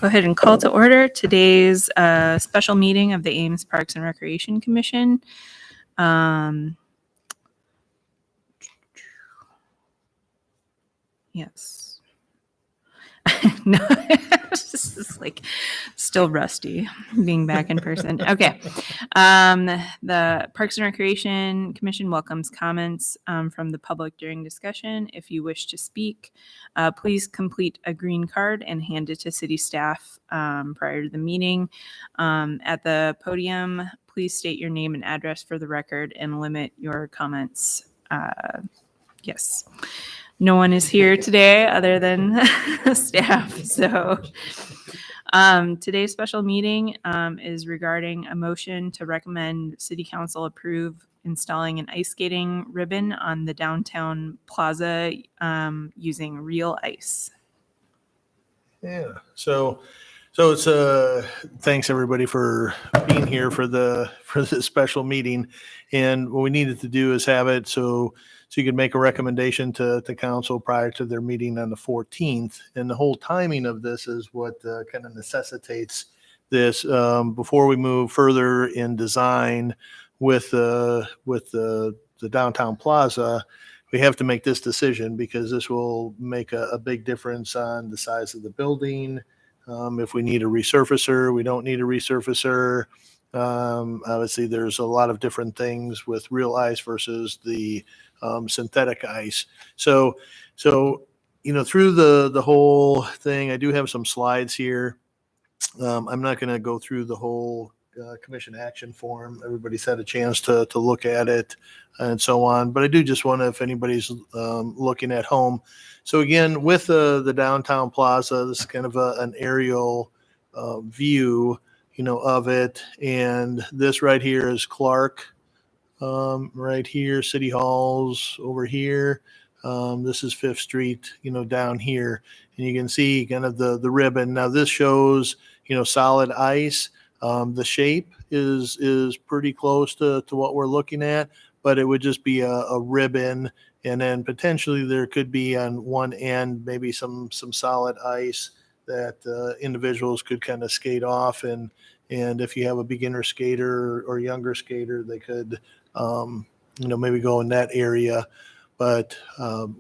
Go ahead and call to order today's special meeting of the Ames Parks and Recreation Commission. Yes. No, this is like still rusty being back in person. Okay. The Parks and Recreation Commission welcomes comments from the public during discussion. If you wish to speak, please complete a green card and hand it to city staff prior to the meeting. At the podium, please state your name and address for the record and limit your comments. Yes. No one is here today other than staff. So today's special meeting is regarding a motion to recommend City Council approve installing an ice skating ribbon on the downtown plaza using real ice. Yeah. So it's thanks everybody for being here for this special meeting. And what we needed to do is have it so you could make a recommendation to council prior to their meeting on the 14th. And the whole timing of this is what kind of necessitates this before we move further in design with the downtown plaza. We have to make this decision because this will make a big difference on the size of the building. If we need a resurfacer, we don't need a resurfacer. Obviously, there's a lot of different things with real ice versus the synthetic ice. So through the whole thing, I do have some slides here. I'm not going to go through the whole commission action form. Everybody's had a chance to look at it and so on. But I do just want to, if anybody's looking at home. So again, with the downtown plaza, this is kind of an aerial view, of it. And this right here is Clark. Right here, City Hall's over here. This is Fifth Street, down here. And you can see kind of the ribbon. Now this shows, solid ice. The shape is pretty close to what we're looking at, but it would just be a ribbon. And then potentially there could be on one end, maybe some solid ice that individuals could kind of skate off. And if you have a beginner skater or younger skater, they could, maybe go in that area. But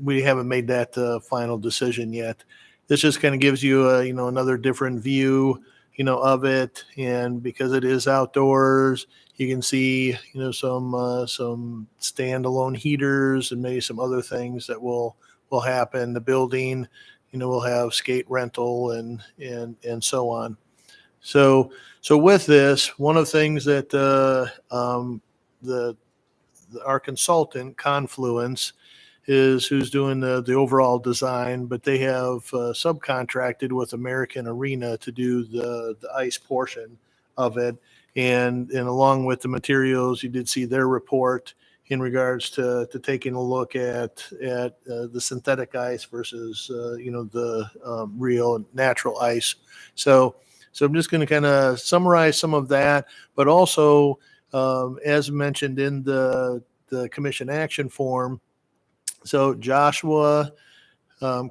we haven't made that final decision yet. This just kind of gives you another different view, of it. And because it is outdoors, you can see, some standalone heaters and maybe some other things that will happen. The building, will have skate rental and so on. So with this, one of the things that our consultant, Confluence, is who's doing the overall design, but they have subcontracted with American Arena to do the ice portion of it. And along with the materials, you did see their report in regards to taking a look at the synthetic ice versus, the real natural ice. So I'm just going to kind of summarize some of that, but also, as mentioned in the commission action form, so Joshua,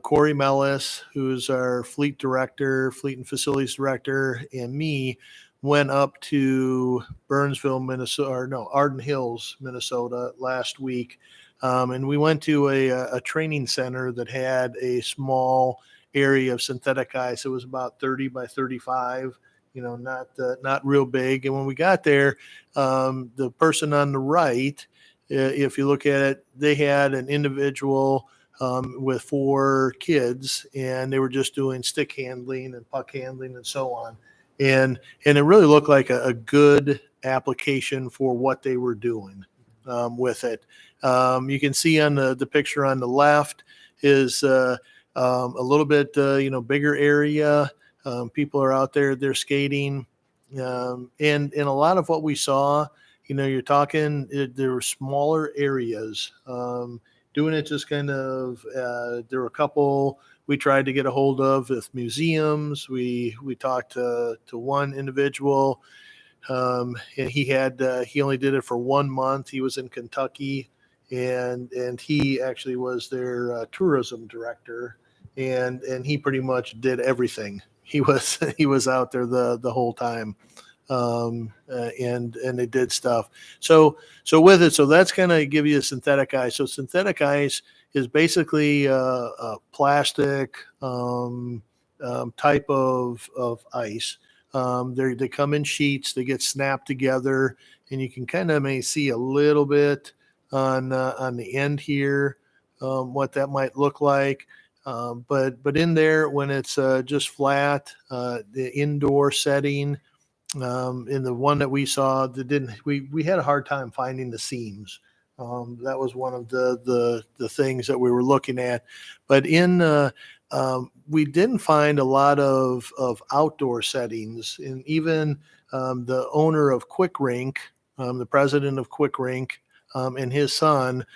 Corey Mellis, who's our fleet and facilities director, and me went up to Arden Hills, Minnesota last week. And we went to a training center that had a small area of synthetic ice. It was about 30 by 35, not real big. And when we got there, the person on the right, if you look at it, they had an individual with 4 kids, and they were just doing stick handling and puck handling and so on. And it really looked like a good application for what they were doing with it. You can see on the picture on the left is a little bit, bigger area. People are out there, they're skating. And a lot of what we saw, you're talking, there were smaller areas. Doing it just kind of, there were a couple we tried to get a hold of with museums. We talked to one individual, and he only did it for 1 month. He was in Kentucky, and he actually was their tourism director, and he pretty much did everything he was out there the whole time. And it did stuff. So with it, so that's kind of give you a synthetic ice. So synthetic ice is basically a plastic type of ice. They come in sheets. They get snapped together, and you can kind of may see a little bit on the end here what that might look like. But in there, when it's just flat, the indoor setting. In the one that we saw, that didn't we had a hard time finding the seams. That was one of the things that we were looking at. But we didn't find a lot of outdoor settings, and even the owner of Quick Rink, the president of Quick Rink, and his son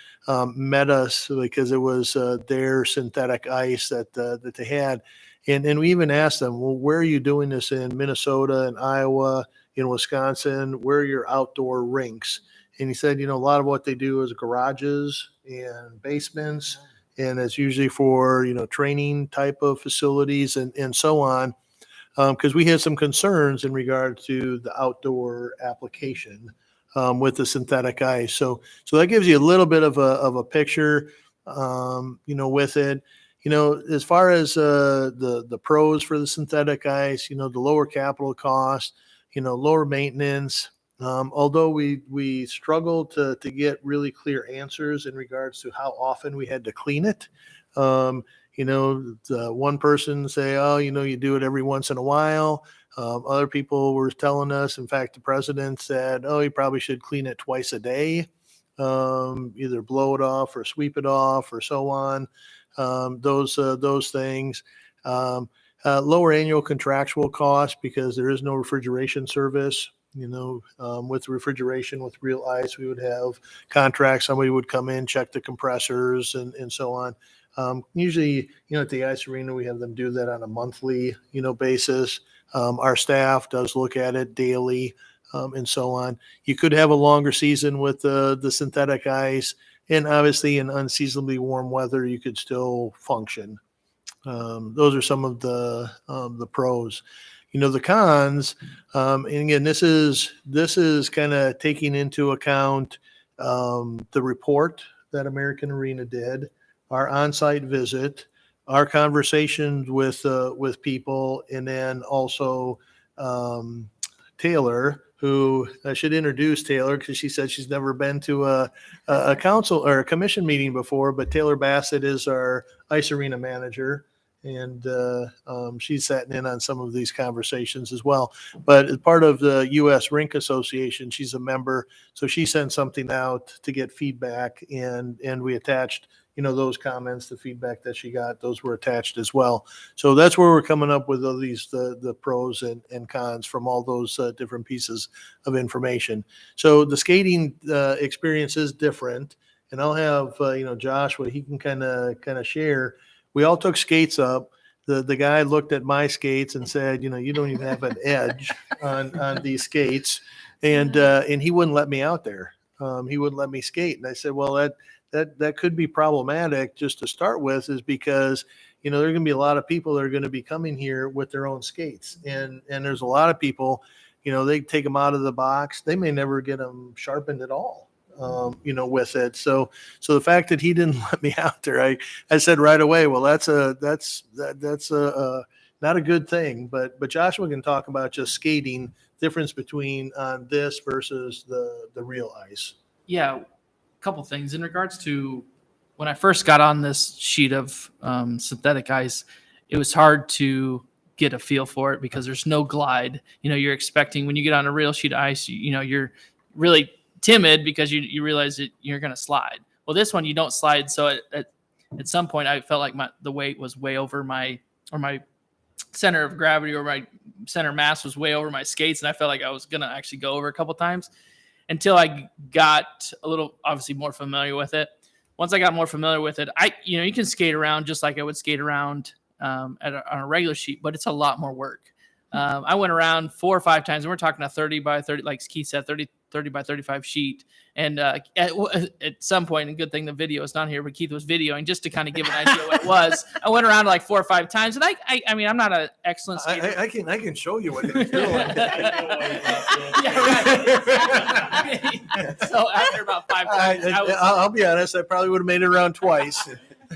met us because it was their synthetic ice that they had. And we even asked them, well, where are you doing this in Minnesota and Iowa, in Wisconsin? Where are your outdoor rinks? And he said, a lot of what they do is garages and basements, and it's usually for, training type of facilities and so on. Because we had some concerns in regard to the outdoor application with the synthetic ice. So that gives you a little bit of a picture, with it. As far as the pros for the synthetic ice, the lower capital cost, lower maintenance. Although we struggled to get really clear answers in regards to how often we had to clean it. One person say, oh, you do it every once in a while. Other people were telling us, in fact, the president said, oh, you probably should clean it twice a day, either blow it off or sweep it off or so on. Those things. Lower annual contractual costs because there is no refrigeration service. With refrigeration, with real ice, we would have contracts. Somebody would come in, check the compressors and so on. Usually, at the ice arena, we have them do that on a monthly, basis. Our staff does look at it daily and so on. You could have a longer season with the synthetic ice. And obviously, in unseasonably warm weather, you could still function. Those are some of the pros. The cons, and again, this is kind of taking into account the report that American Arena did, our on-site visit, our conversations with people, and then also Taylor, who I should introduce Taylor because she said she's never been to a council or a commission meeting before, but Taylor Bassett is our ice arena manager, and she's sat in on some of these conversations as well. But as part of the U.S. Rink Association, she's a member, so she sent something out to get feedback, and we attached those comments, the feedback that she got, those were attached as well. So that's where we're coming up with all these, the pros and cons from all those different pieces of information. So the skating experience is different, and I'll have, Josh, what he can kind of share. We all took skates up. The guy looked at my skates and said, you don't even have an edge on these skates. And he wouldn't let me out there. He wouldn't let me skate. And I said, well, that could be problematic just to start with, is because, there are going to be a lot of people that are going to be coming here with their own skates. And there's a lot of people, they take them out of the box. They may never get them sharpened at all, with it. So the fact that he didn't let me out there, I said right away, well, that's not a good thing. But Joshua can talk about just skating, difference between on this versus the real ice. Yeah. Couple things in regards to when I first got on this sheet of synthetic ice, it was hard to get a feel for it because there's no glide. You're expecting when you get on a real sheet of ice, you're really timid because you realize that you're going to slide. Well, this one you don't slide. So at some point I felt like the weight was way over my center of gravity, or my center mass was way over my skates, and I felt like I was going to actually go over a couple times, until I got a little, obviously, more familiar with it. Once I got more familiar with it, you can skate around just like I would skate around on a regular sheet, but it's a lot more work. I went around 4 or 5 times, and we're talking a 30 by 30, like Keith said, 30 by 35 sheet. And at some point, and good thing the video is not here, but Keith was videoing just to kind of give an idea what it was. I went around like 4 or 5 times, and I mean, I'm not an excellent skater. I can show you what he was doing. Yeah, right. So after about 5 times, I'll be honest, I probably would have made it around twice.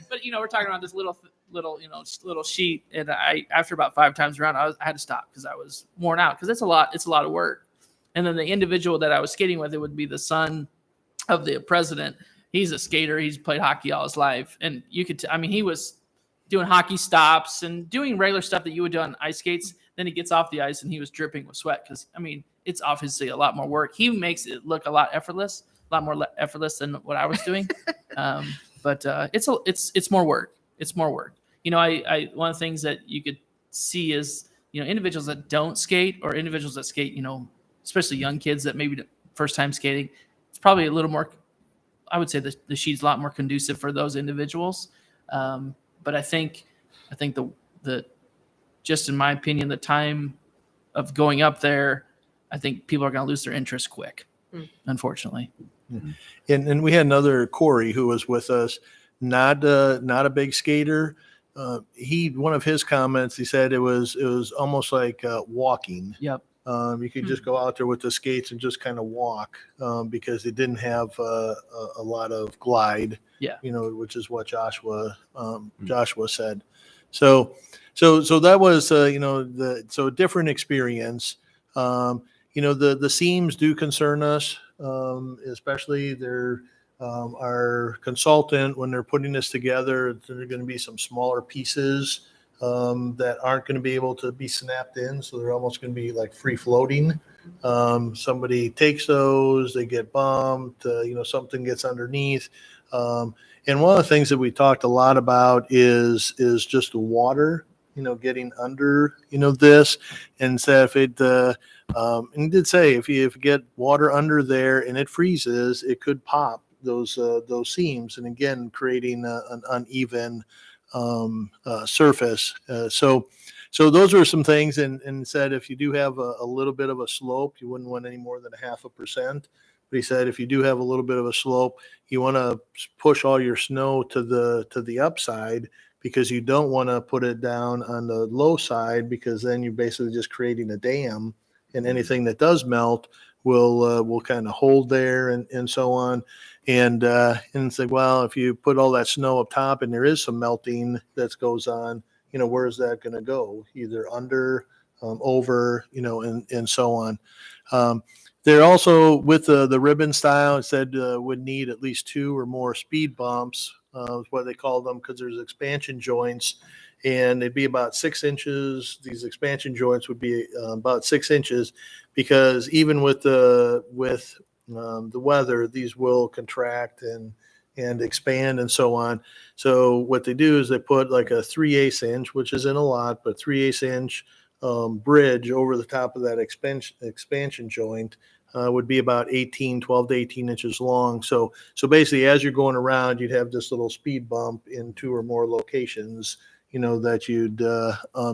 but we're talking about this little little sheet, and after about 5 times around, I had to stop because I was worn out, because it's a lot of work. And then the individual that I was skating with, it would be the son of the president. He's a skater. He's played hockey all his life, and you could he was doing hockey stops and doing regular stuff that you would do on ice skates. Then he gets off the ice and he was dripping with sweat, because it's obviously a lot more work. He makes it look a lot more effortless than what I was doing. But it's more work. It's more work. One of the things that you could see is, individuals that don't skate, or individuals that skate, especially young kids that maybe first time skating, it's probably a little more, I would say the sheet's a lot more conducive for those individuals. But I think the just in my opinion, the time of going up there, I think people are going to lose their interest quick, unfortunately. And we had another Corey who was with us, not a big skater. One of his comments, he said it was almost like walking. Yep. You could just go out there with the skates and just kind of walk, because it didn't have a lot of glide. Yeah. Which is what Joshua said. So that was so a different experience. The seams do concern us, especially our consultant, when they're putting this together. There are going to be some smaller pieces that aren't going to be able to be snapped in, so they're almost going to be like free floating. Somebody takes those, they get bumped, something gets underneath. And one of the things that we talked a lot about is just the water, getting under, this. And so if it, and he did say, if you get water under there and it freezes, it could pop those seams, and again, creating an uneven surface. So those are some things, and said if you do have a little bit of a slope, you wouldn't want any more than 0.5%. But he said if you do have a little bit of a slope, you want to push all your snow to the upside, because you don't want to put it down on the low side, because then you're basically just creating a dam, and anything that does melt will kind of hold there, and so on. And it's like, well, if you put all that snow up top and there is some melting that goes on, where is that going to go? Either under, over, and so on. They're also, with the ribbon style, it said would need at least 2 or more speed bumps, is what they call them, because there's expansion joints, and they'd be about 6 inches. These expansion joints would be about 6 inches, because even with the weather, these will contract and expand and so on. So what they do is they put like a 3/8 inch, which isn't a lot, but 3/8 inch bridge over the top of that expansion joint. Would be about 12 to 18 inches long. So basically, as you're going around, you'd have this little speed bump in 2 or more locations, that you'd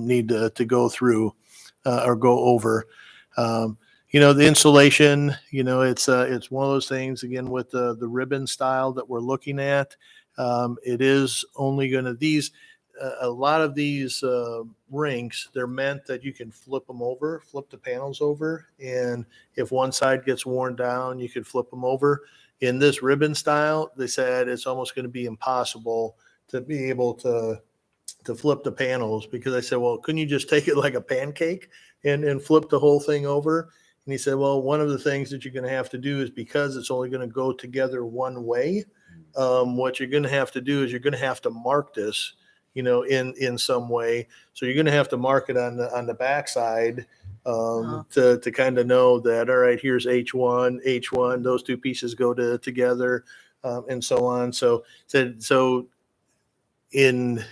need to go through or go over. The insulation, it's one of those things, again, with the ribbon style that we're looking at. It is only going to, a lot of these rinks, they're meant that you can flip the panels over. And if one side gets worn down, you could flip them over. In this ribbon style, they said it's almost going to be impossible to be able to flip the panels, because I said, well, couldn't you just take it like a pancake and flip the whole thing over? And he said, well, one of the things that you're going to have to do is, because it's only going to go together one way, what you're going to have to do is you're going to have to mark this, in some way. So you're going to have to mark it on the backside to kind of know that, all right, here's H1, those 2 pieces go together, and so on. So in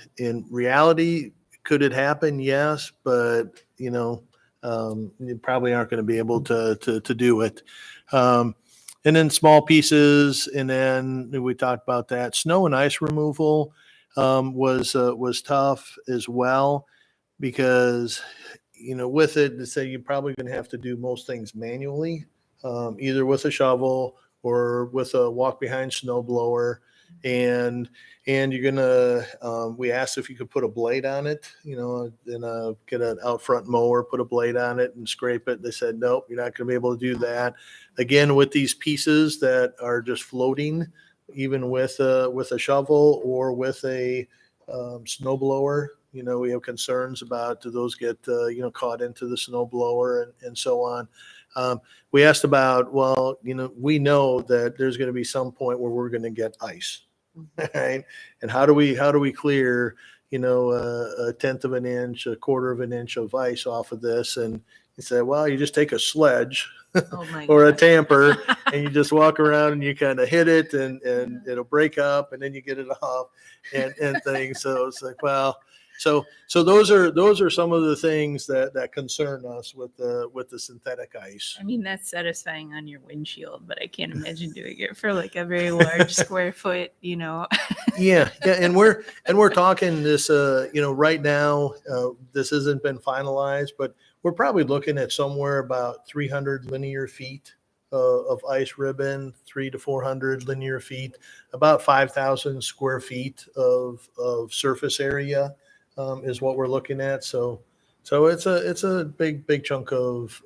reality, could it happen? Yes, but you probably aren't going to be able to do it. And then small pieces, and then we talked about that. Snow and ice removal was tough as well, because with it, to say you're probably going to have to do most things manually, either with a shovel or with a walk behind snow blower. And you're gonna, we asked if you could put a blade on it, and get an out front mower, put a blade on it and scrape it. They said, nope, you're not gonna be able to do that. Again, with these pieces that are just floating, even with a shovel or with a snow blower, we have concerns about, do those get, caught into the snow blower and so on. We asked about, well, we know that there's going to be some point where we're going to get ice, right? And how do we clear, a tenth of an inch, a quarter of an inch of ice off of this? And he said, well, you just take a sledge Oh my or a gosh. tamper and you just walk around and you kind of hit it and it'll break up and then you get it off and things. So it's like, well, so those are some of the things that concern us with the synthetic ice. I mean, that's satisfying on your windshield, but I can't imagine doing it for like a very large square foot, Yeah, and we're talking this, right now, this hasn't been finalized, but we're probably looking at somewhere about 300 linear feet of ice ribbon, 300 to 400 linear feet, about 5,000 square feet of surface area is what we're looking at. So it's a big chunk of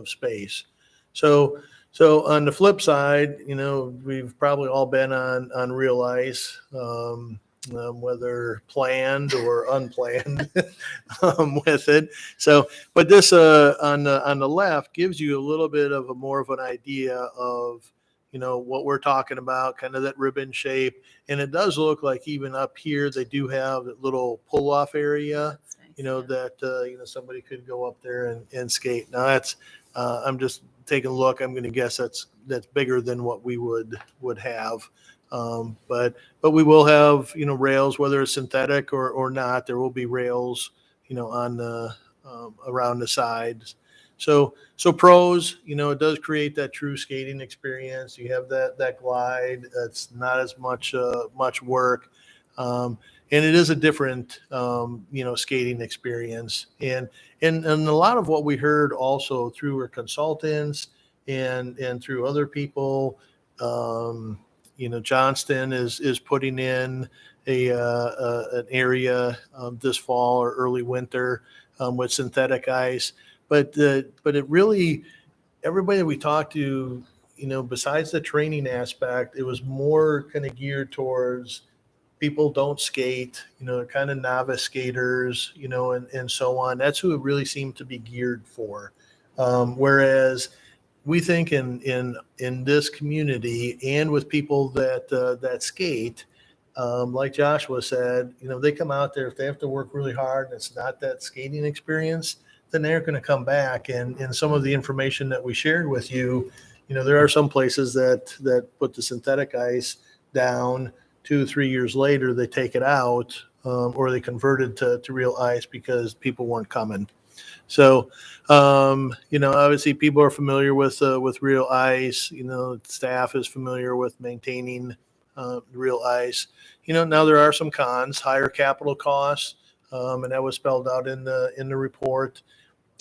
space. So on the flip side, we've probably all been on real ice, whether planned or unplanned with it. So, but this on the left gives you a little bit of more of an idea of what we're talking about, kind of that ribbon shape. And it does look like even up here they do have a little pull off area. That somebody could go up there and skate. Now that's I'm just taking a look. I'm going to guess that's bigger than what we would have. But we will have rails, whether it's synthetic or not. There will be rails on the around the sides. So pros, it does create that true skating experience. You have that glide. That's not as much work. And it is a different, skating experience. And a lot of what we heard also through our consultants and through other people, Johnston is putting in an area this fall or early winter with synthetic ice. But it really, everybody that we talked to, besides the training aspect, it was more kind of geared towards people don't skate, kind of novice skaters, and so on. That's who it really seemed to be geared for. Whereas we think in this community and with people that skate, like Joshua said, they come out there, if they have to work really hard and it's not that skating experience, then they're going to come back. And some of the information that we shared with you, there are some places that put the synthetic ice down. 2-3 years later, they take it out, or they converted to real ice because people weren't coming. So, obviously people are familiar with real ice. Staff is familiar with maintaining real ice. Now there are some cons, higher capital costs, and that was spelled out in the report.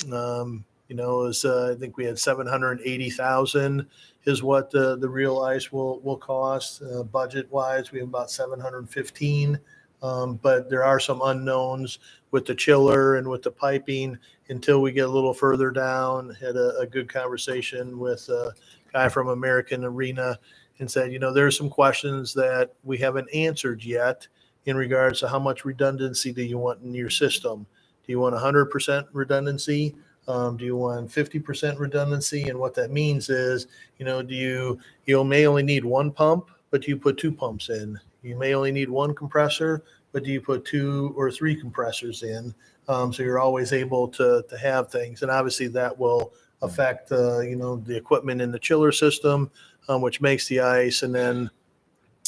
I think we had 780,000 is what the real ice will cost. Budget wise, we have about 715. But there are some unknowns with the chiller and with the piping until we get a little further down. Had a good conversation with a guy from American Arena and said, there's some questions that we haven't answered yet in regards to how much redundancy do you want in your system? Do you want 100% redundancy? Do you want 50% redundancy? And what that means is, you may only need one pump, but you put two pumps in. You may only need one compressor, but do you put 2 or 3 compressors in? So you're always able to have things. And obviously that will affect, the equipment in the chiller system, which makes the ice. And then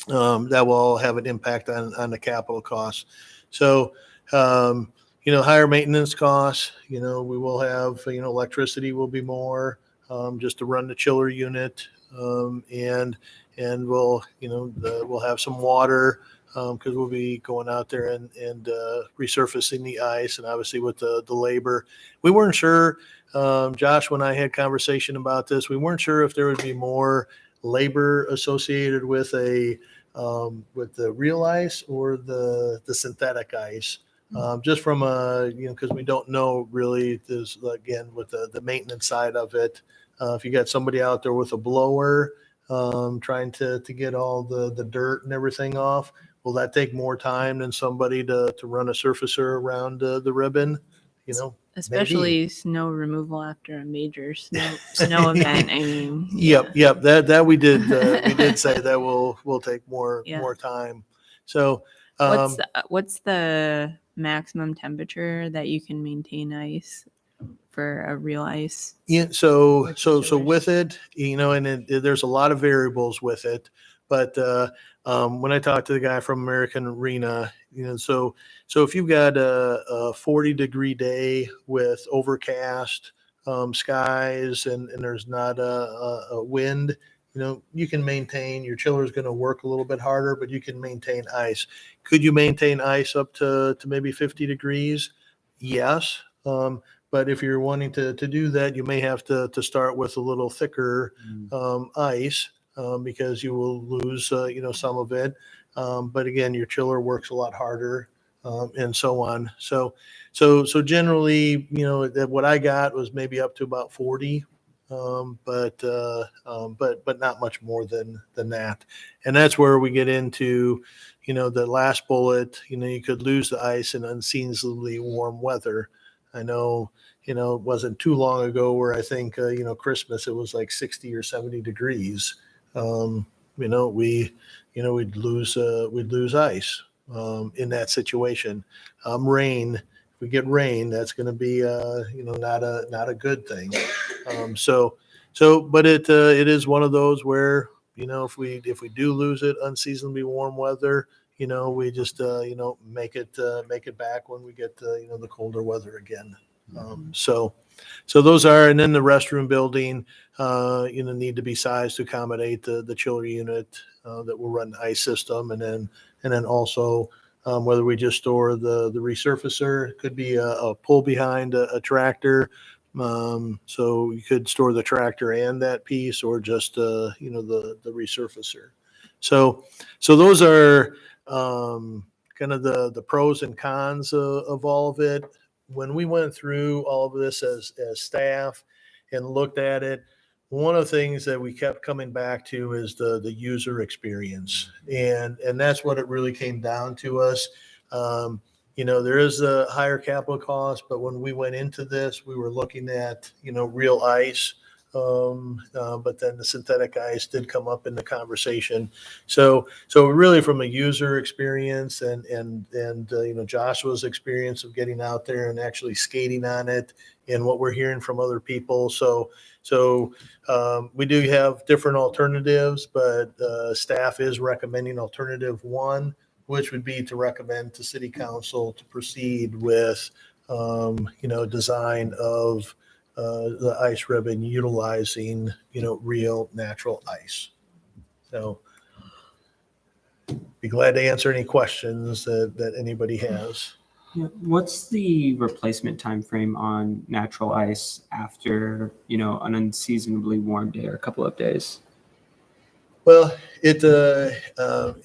that will have an impact on the capital costs. So, higher maintenance costs, we will have, electricity will be more. just to run the chiller unit. And we'll, we'll have some water, because we'll be going out there and resurfacing the ice, and obviously with the labor. We weren't sure, Josh, when I had conversation about this, we weren't sure if there would be more labor associated with the real ice or the synthetic ice. Just from because we don't know really, this again with the maintenance side of it. If you got somebody out there with a blower, trying to get all the dirt and everything off, will that take more time than somebody to run a surfacer around the ribbon? Especially snow removal after a major snow event. I mean, Yep. That we did say that will take more time. So what's the maximum temperature that you can maintain ice for a real ice? Yeah, so with it, and there's a lot of variables with it, but when I talked to the guy from American Arena, so if you've got a 40-degree day with overcast skies and there's not a wind, you can maintain, your chiller is going to work a little bit harder, but you can maintain ice. Could you maintain ice up to maybe 50 degrees? Yes. But if you're wanting to do that, you may have to start with a little thicker ice, because you will lose some of it. But again, your chiller works a lot harder, and so on. So generally, what I got was maybe up to about 40, but not much more than that. And that's where we get into, the last bullet. You could lose the ice in unseasonably warm weather. I know, it wasn't too long ago where I think, Christmas, it was like 60 or 70 degrees. We'd lose ice, in that situation. Rain, if we get rain, that's going to be, not a good thing. But it is one of those where, if we do lose it, unseasonably warm weather, we just, make it back when we get, the colder weather again. So those are, and then the restroom building, need to be sized to accommodate the chiller unit, that will run the ice system. And then also, whether we just store the resurfacer, it could be a pull behind a tractor. So you could store the tractor and that piece, or just, the resurfacer. So those are, kind of the pros and cons of all of it. When we went through all of this as staff and looked at it, one of the things that we kept coming back to is the user experience. And that's what it really came down to us. There is a higher capital cost, but when we went into this, we were looking at, real ice. But then the synthetic ice did come up in the conversation. So really from a user experience and Joshua's experience of getting out there and actually skating on it, and what we're hearing from other people. So we do have different alternatives, but staff is recommending alternative one, which would be to recommend to City Council to proceed with, design of the ice ribbon utilizing, real natural ice. So be glad to answer any questions that anybody has. Yeah. What's the replacement time frame on natural ice after, an unseasonably warm day or a couple of days? Well, it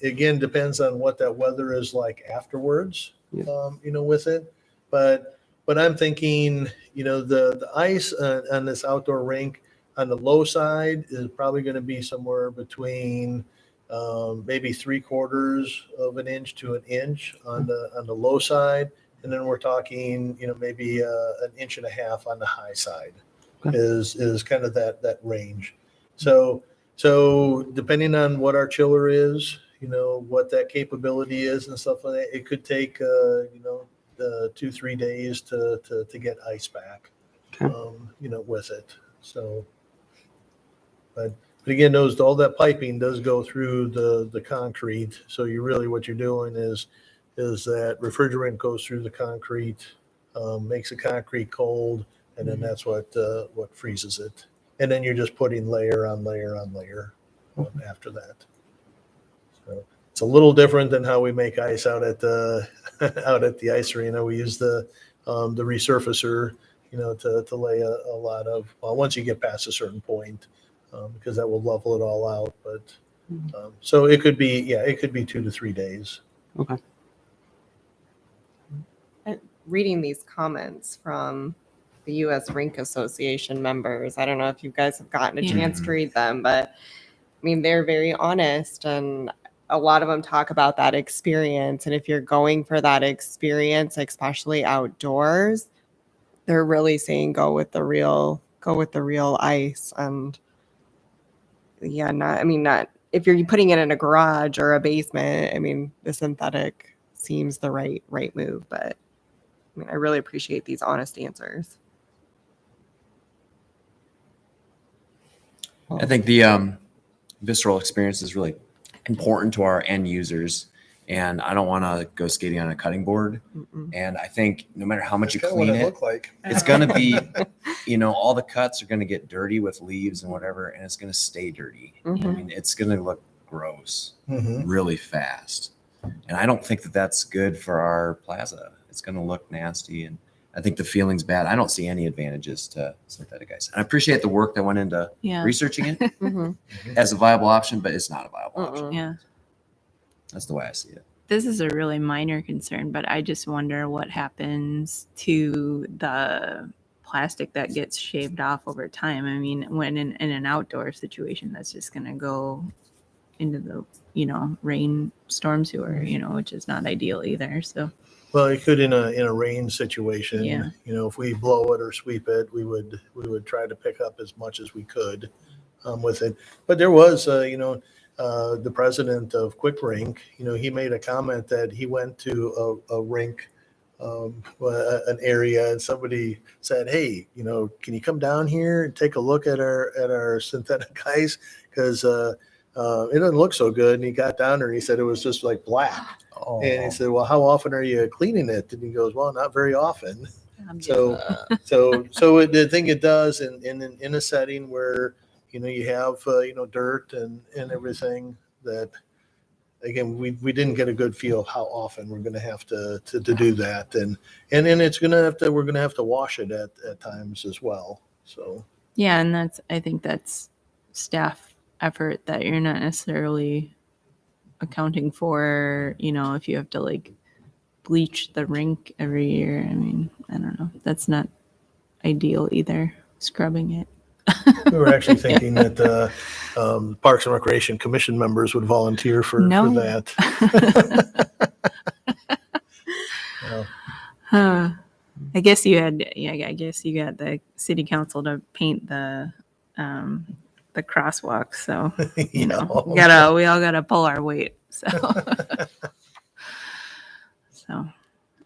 again depends on what that weather is like afterwards, with it. But I'm thinking, the ice on this outdoor rink on the low side is probably going to be somewhere between maybe 3/4 of an inch to an inch on the low side, and then we're talking, maybe an inch and a half on the high side. Okay. Is kind of that range. So depending on what our chiller is, what that capability is and stuff like that, it could take 2-3 days to get ice back. Okay. With it. So, but again, all that piping does go through the concrete. So what you're doing is that refrigerant goes through the concrete, makes the concrete cold, and then that's what freezes it. and then you're just putting layer on layer on layer after that. So it's a little different than how we make ice out at the out at the ice arena. We use the resurfacer, to lay a lot of, well, once you get past a certain point, because that will level it all out. But so it could be 2 to 3 days. Okay. Reading these comments from the U.S. Rink Association members, I don't know if you guys have gotten a Yeah. chance to read them, but I mean, they're very honest, and a lot of them talk about that experience. And if you're going for that experience, especially outdoors, they're really saying go with the real ice. And yeah, not if you're putting it in a garage or a basement. I mean, the synthetic seems the right move, but I mean, I really appreciate these honest answers. I think the visceral experience is really important to our end users, and I don't want to go skating on a cutting board. Mm-mm. And I think no matter how much you That's kinda clean what it, looked like. it's going to be, all the cuts are going to get dirty with leaves and whatever, and it's going to stay dirty. I Mhm. mean, it's going to look gross Mhm. really fast. And I don't think that that's good for our plaza. It's going to look nasty, and I think the feeling's bad. I don't see any advantages to synthetic ice. And I appreciate the work that went into Yeah. researching it Mhm. as a viable option, but it's not a viable option. Mm-mm. Yeah. That's the way I see it. This is a really minor concern, but I just wonder what happens to the plastic that gets shaved off over time. I mean, when in an outdoor situation, that's just going to go into the, rain storm sewer, which is not ideal either. So, Well, it could in a rain situation. Yeah. If we blow it or sweep it, we would try to pick up as much as we could with it. But there was, the president of Quick Rink. He made a comment that he went to a rink, an area, and somebody said, "Hey, can you come down here and take a look at our synthetic ice? Because it doesn't look so good." And he got down there and he said it was just like black. Oh, And he said, "Well, how often are you cleaning it?" And he goes, "Well, not very often." So the thing it does in a setting where you have dirt and everything, that again we didn't get a good feel of how often we're going to have to do that, and then we're going to have to wash it at times as well. So yeah, and I think that's staff effort that you're not necessarily accounting for, if you have to like bleach the rink every year. I mean, I don't know. That's not ideal either, scrubbing it. we were actually thinking that Parks and Recreation Commission members would volunteer for No. that. Well, Huh. I guess you got the city council to paint the crosswalks. So we all gotta pull our weight. So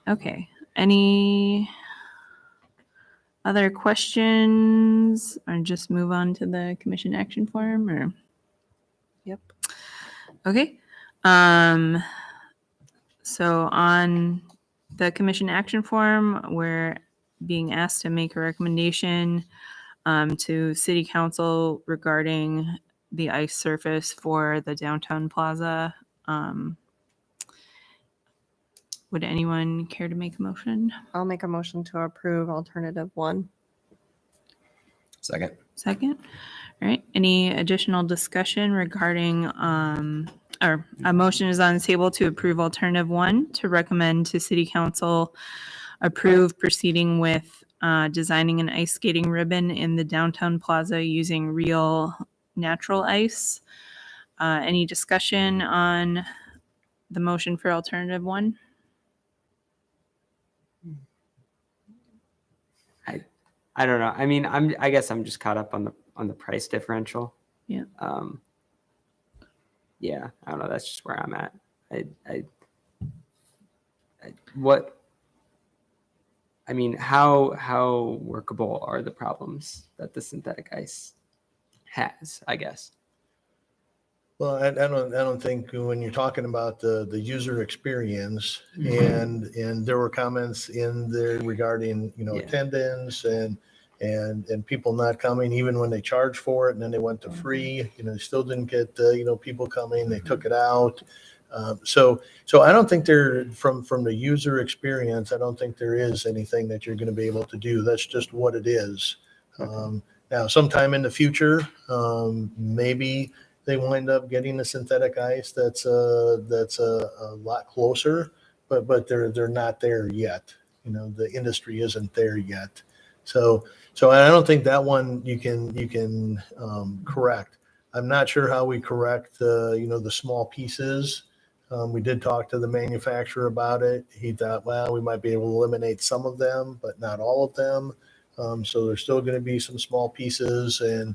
okay. Any other questions, or just move on to the commission action form? Or Yep. okay. So on the commission action form, we're being asked to make a recommendation to city council regarding the ice surface for the downtown plaza. Would anyone care to make a motion? I'll make a motion to approve alternative 1. second. Second. All right. Any additional discussion regarding, or a motion is on the table to approve alternative 1 to recommend to city council approve proceeding with designing an ice skating ribbon in the downtown plaza using real natural ice. Any discussion on the motion for alternative 1? I don't know. I mean, I guess I'm just caught up on the price differential. Yeah. Yeah, I don't know. That's just where I'm at. How workable are the problems that the synthetic ice has, I guess? Well, I don't think when you're talking about the user experience, and there were comments in there regarding Yeah. attendance and and people not coming even when they charged for it, and then they went to free. They still didn't get people coming. They took it out. So I don't think there, from the user experience, I don't think there is anything that you're going to be able to do. That's just what it is. Now, sometime in the future, maybe they wind up getting a synthetic ice that's a lot closer, but they're not there yet. The industry isn't there yet. So I don't think that one you can correct. I'm not sure how we correct the small pieces. We did talk to the manufacturer about it. He thought, well, we might be able to eliminate some of them, but not all of them. So there's still going to be some small pieces, and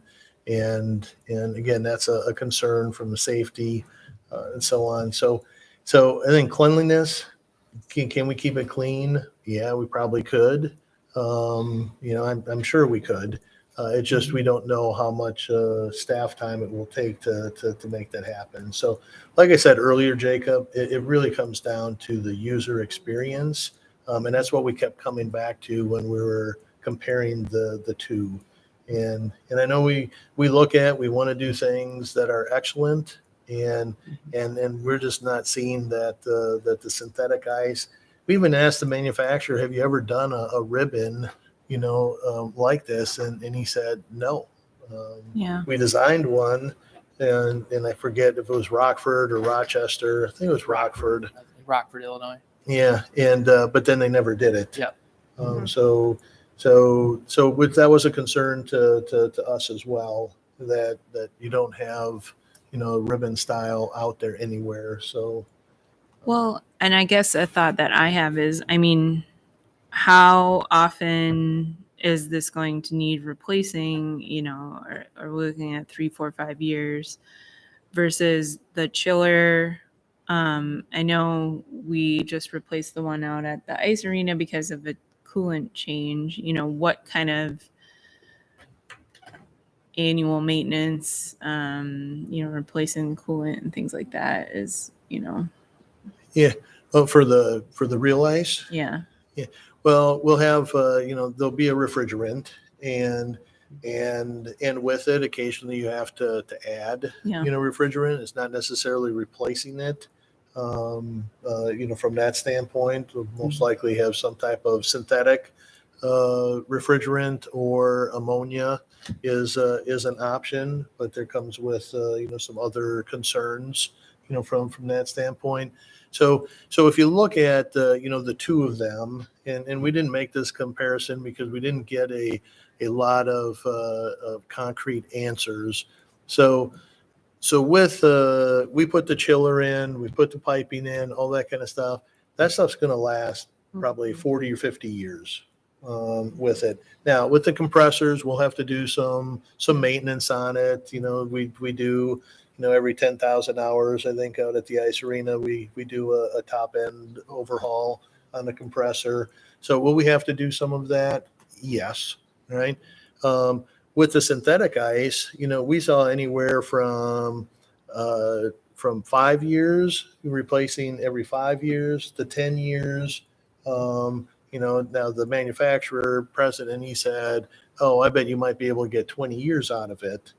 again, that's a concern from the safety and so on. So I think cleanliness. Can we keep it clean? Yeah, we probably could. I'm sure we could. It's just we don't know how much staff time it will take to make that happen. So, like I said earlier, Jacob, it really comes down to the user experience, and that's what we kept coming back to when we were comparing the two. And I know we want to do things that are excellent, and we're just not seeing that the synthetic ice. We even asked the manufacturer, have you ever done a ribbon, like this? And he said, no. Yeah. We designed one, and I forget if it was Rockford or Rochester. I think it was Rockford. Rockford, Illinois. Yeah. And, but then they never did it. Yep. So that was a concern to us as well, that you don't have, ribbon style out there anywhere. So. Well, and I guess a thought that I have is, I mean, how often is this going to need replacing? Are we looking at 3, 4, 5 years versus the chiller? I know we just replaced the one out at the ice arena because of a coolant change. What kind of annual maintenance, replacing the coolant and things like that is, Yeah. Oh, for the real ice. yeah. Well, we'll have, there'll be a refrigerant, and with it, occasionally you have to add, Yeah. refrigerant. It's not necessarily replacing it. From that standpoint, we'll most likely have some type of synthetic refrigerant, or ammonia is an option, but there comes with, some other concerns, from that standpoint. So if you look at the two of them, and we didn't make this comparison because we didn't get a lot of concrete answers. So with we put the chiller in, we put the piping in, all that kind of stuff. That stuff's going to last probably 40 or 50 years with it. Now with the compressors, we'll have to do some maintenance on it. We do. Every 10,000 hours, I think, out at the ice arena, we do a top end overhaul on the compressor. So will we have to do some of that? Yes. Right. With the synthetic ice, we saw anywhere from 5 years, replacing every 5 years, to 10 years. Now the manufacturer president, he said, "Oh, I bet you might be able to get 20 years out of it."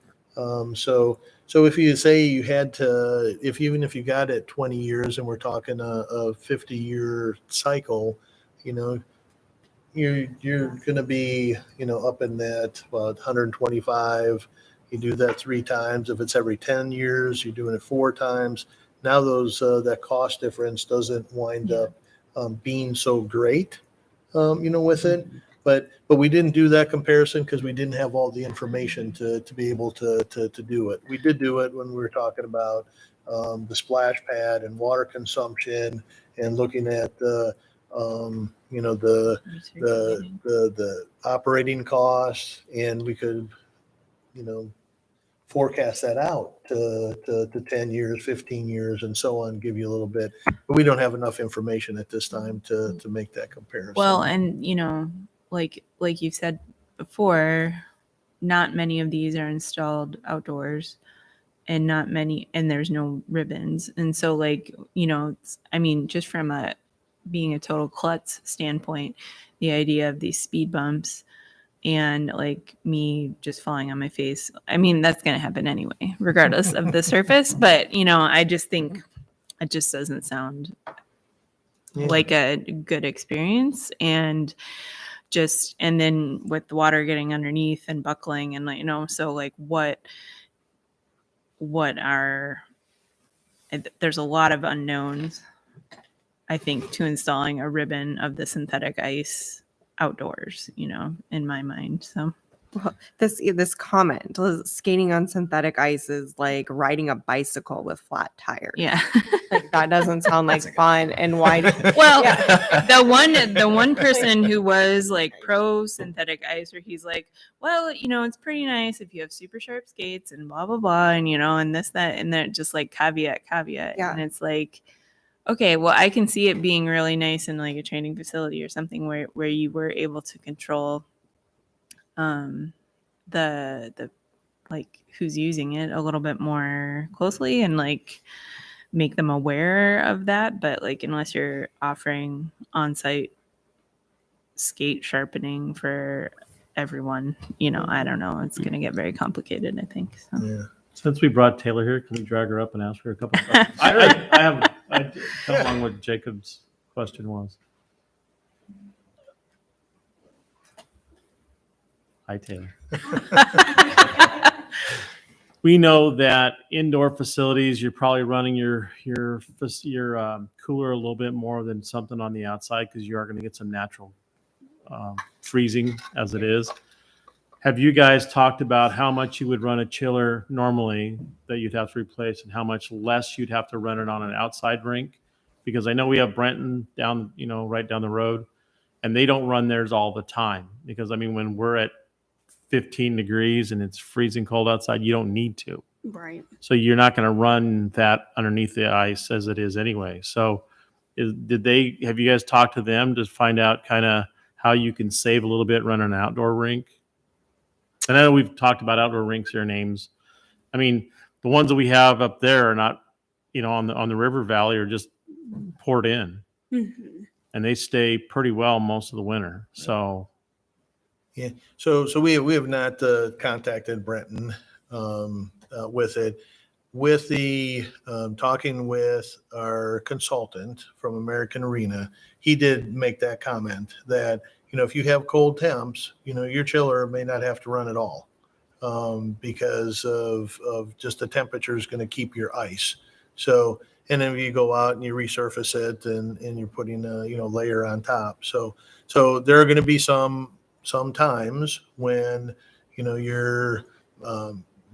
So if you say you had to, even if you got it 20 years, and we're talking a 50-year cycle, you're going to be, up in that 125. You do that 3 times. If it's every 10 years, you're doing it 4 times. Now that cost difference doesn't wind up being so great, with it. But we didn't do that comparison because we didn't have all the information to be able to do it. We did do it when we were talking about the splash pad and water consumption, and looking at the operating costs, and we could forecast that out to 10 years, 15 years, and so on, give you a little bit. But we don't have enough information at this time to make that comparison. Well, and like you said before, not many of these are installed outdoors, and there's no ribbons. And so just from being a total klutz standpoint, the idea of these speed bumps, and like me just falling on my face. I mean, that's going to happen anyway, regardless of the surface. But, you know, I just think it just doesn't sound like a good experience. And then with the water getting underneath and buckling and like, you know, so like there's a lot of unknowns, I think, to installing a ribbon of the synthetic ice outdoors, you know, in my mind. So Well, this comment, skating on synthetic ice is like riding a bicycle with flat tires. yeah. Like, that doesn't sound like fun. And why? Well, Yeah. the one person who was like pro synthetic ice, where he's like, well, you know, it's pretty nice if you have super sharp skates and blah blah blah, and you know, and this that and that, just like caveat. Yeah. And it's like, okay, well, I can see it being really nice in like a training facility or something where you were able to control the like who's using it a little bit more closely and like make them aware of that. But like, unless you're offering on-site skate sharpening for everyone, you know, I don't know, it's going to get very complicated, I think. So. Yeah. Since we brought Taylor here, can we drag her up and ask her a couple of questions? I tell along what Jacob's question was. Hi, Taylor. We know that indoor facilities, you're probably running your cooler a little bit more than something on the outside because you are going to get some natural freezing as it is. Have you guys talked about how much you would run a chiller normally that you'd have to replace and how much less you'd have to run it on an outside rink? Because I know we have Brenton down, you know, right down the road, and they don't run theirs all the time. Because I mean, when we're at 15 degrees and it's freezing cold outside, you don't need to. Right. So you're not going to run that underneath the ice as it is anyway. So have you guys talked to them to find out kind of how you can save a little bit running an outdoor rink? And I know we've talked about outdoor rinks here, names. I mean, the ones that we have up there are not, you know, on the river valley, are just poured in, and they stay pretty well most of the winter. So, Yeah. So we have not contacted Brenton with it. With the talking with our consultant from American Arena, he did make that comment that, you know, if you have cold temps, you know, your chiller may not have to run at all because of just the temperature is going to keep your ice. So, and then you go out and you resurface it and you're putting a, you know, layer on top. So there are going to be some times when, you know, your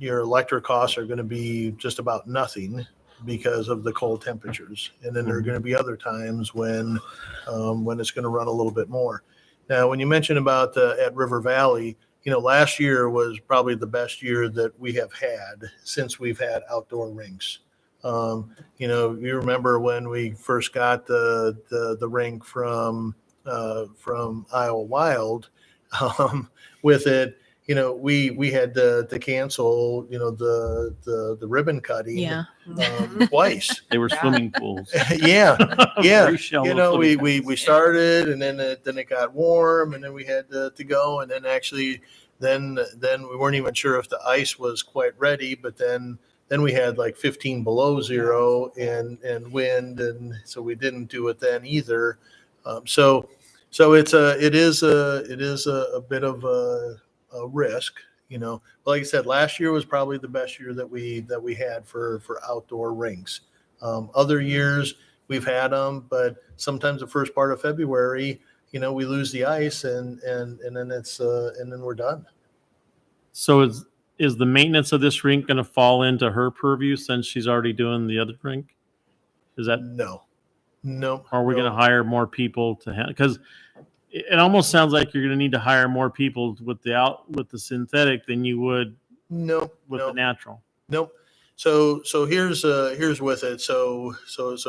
electric costs are going to be just about nothing because of the cold temperatures. And then there are going to be other times when it's going to run a little bit more. Now, when you mentioned about at River Valley, you know, last year was probably the best year that we have had since we've had outdoor rinks. You know, you remember when we first got the rink from Iowa Wild, with it, you know, we had to cancel, you know, the ribbon cutting twice. they were swimming pools. Yeah. Very shallow You know, swimming we pools. started and then it got warm and then we had to go, and then actually then we weren't even sure if the ice was quite ready, but then we had like 15 below zero and wind, and so we didn't do it then either. So it is a bit of a risk, you know. But like I said, last year was probably the best year that we had for outdoor rinks. Other years we've had them, but sometimes the first part of February, you know, we lose the ice and then it's and then we're done. So is the maintenance of this rink going to fall into her purview since she's already doing the other rink? Is that No. Or are we going to hire more people to handle? Because it almost sounds like you're going to need to hire more people with the synthetic than you would with the natural. Nope. So here's with it. So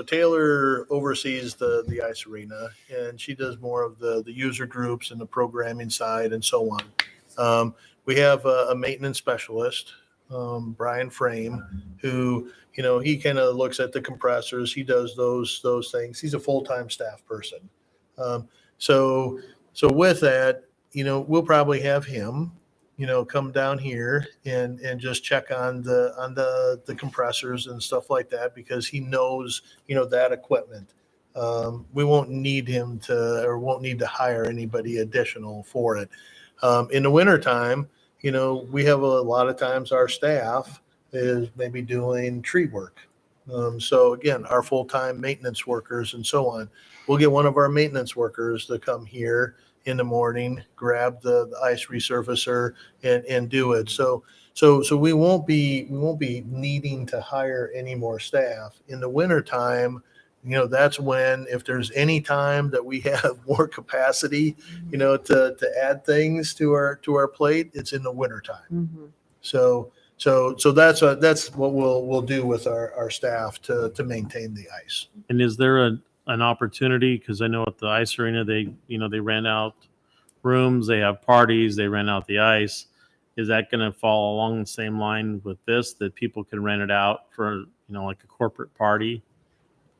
Taylor oversees the ice arena, and she does more of the user groups and the programming side and so on. We have a maintenance specialist, Brian Frame, who, you know, he kind of looks at the compressors. He does those things. He's a full-time staff person. So with that, we'll probably have him, come down here and just check on the compressors and stuff like that, because he knows, that equipment. We won't need him won't need to hire anybody additional for it. In the wintertime, we have a lot of times our staff is maybe doing tree work. So again, our full-time maintenance workers and so on, we'll get one of our maintenance workers to come here in the morning, grab the ice resurfacer and do it. So we won't be needing to hire any more staff in the wintertime. That's when, if there's any time that we have more capacity, to add things to our plate, it's in the wintertime. Mm-hmm. So that's what we'll do with our staff to maintain the ice. And is there an opportunity? Because I know at the ice arena, they rent out rooms, they have parties, they rent out the ice. Is that going to fall along the same line with this, that people can rent it out for, like a corporate party?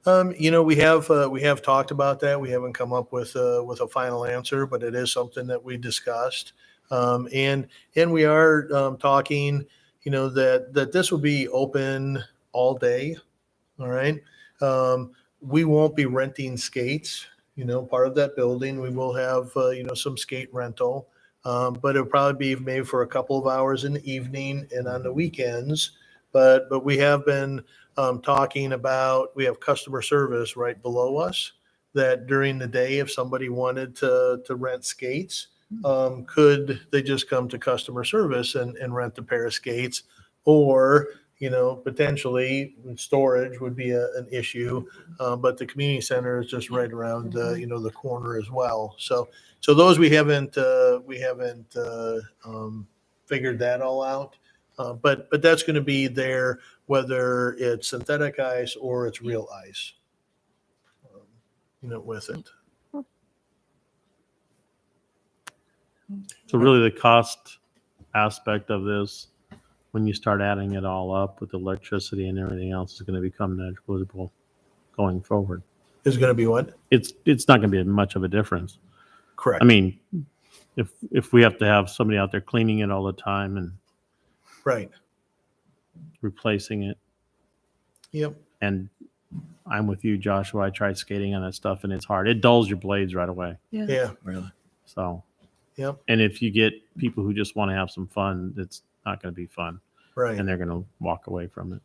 We have talked about that. We haven't come up with a final answer, but it is something that we discussed. And we are talking, that this will be open all day. All right. We won't be renting skates, part of that building. We will have, some skate rental, but it'll probably be maybe for a couple of hours in the evening and on the weekends. But we have been talking about, we have customer service right below us, that during the day, if somebody wanted to rent skates, could they just come to customer service and rent a pair of skates? Or, potentially storage would be an issue, but the community center is just right around, the corner as well. So those we haven't figured that all out. But that's going to be there, whether it's synthetic ice or it's real ice, with it. So really the cost aspect of this, when you start adding it all up with electricity and everything else, is going to become negligible going forward. Is going to be what? It's not going to be much of a difference. Correct. I mean, if we have to have somebody out there cleaning it all the time and Right. replacing it, Yep. and I'm with you, Joshua. I tried skating on that stuff and it's hard. It dulls your blades right away. Yeah. Really? So, Yep. and if you get people who just want to have some fun, it's not going to be fun, Right. and they're going to walk away from it.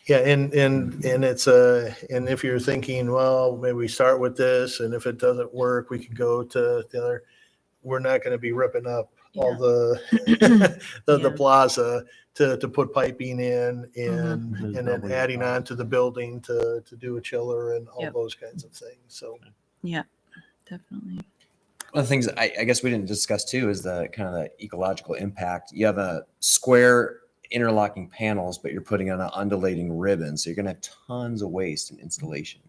Yeah, and it's and if you're thinking, well, maybe we start with this, and if it doesn't work, we could go to the other. We're not going to be ripping up all the Yeah. plaza to put piping in and Mhm. and then adding on to the building to do a chiller and all Yep. those kinds of things. So Yeah, definitely. One of the things I guess we didn't discuss too is the kind of the ecological impact. You have a square interlocking panels, but you're putting on an undulating ribbon. So you're going to have tons of waste in installation.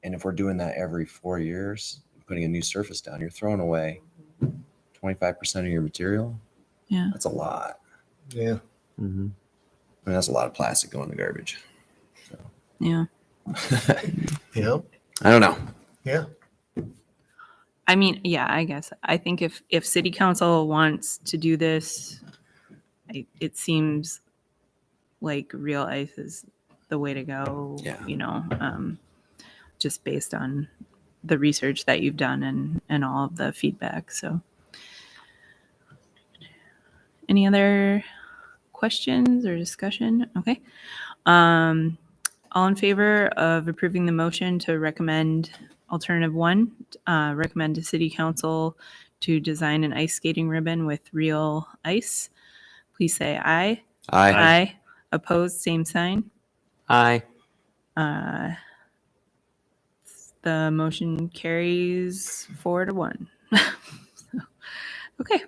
And if we're doing that every 4 years, putting a new surface down, you're throwing away 25% of your material. Yeah. That's a lot. yeah, Mm-hmm. I mean, that's a lot of plastic going in the garbage. Yeah. yeah, I don't know. yeah. I mean, yeah, I guess. I think if city council wants to do this, it seems like real ice is the way to go. Yeah. Just based on the research that you've done and all of the feedback. So, any other questions or discussion? Okay. All in favor of approving the motion to recommend alternative 1, recommend to city council to design an ice skating ribbon with real ice, please say aye. Aye. Opposed, same sign. Aye. The motion carries 4-1. So, okay.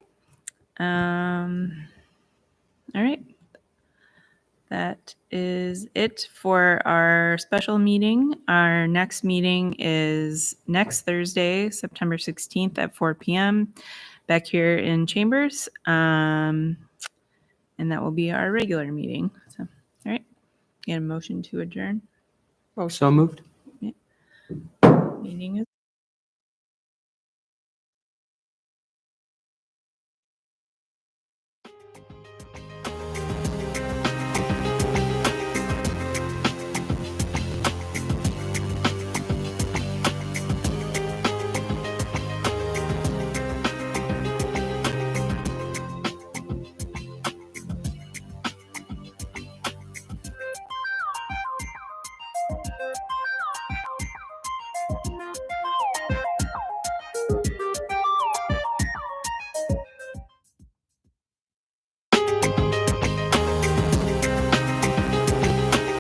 All right. That is it for our special meeting. Our next meeting is next Thursday, September 16th at 4 p.m. back here in Chambers. And that will be our regular meeting. So, all right. Get a motion to adjourn. So moved. Meeting is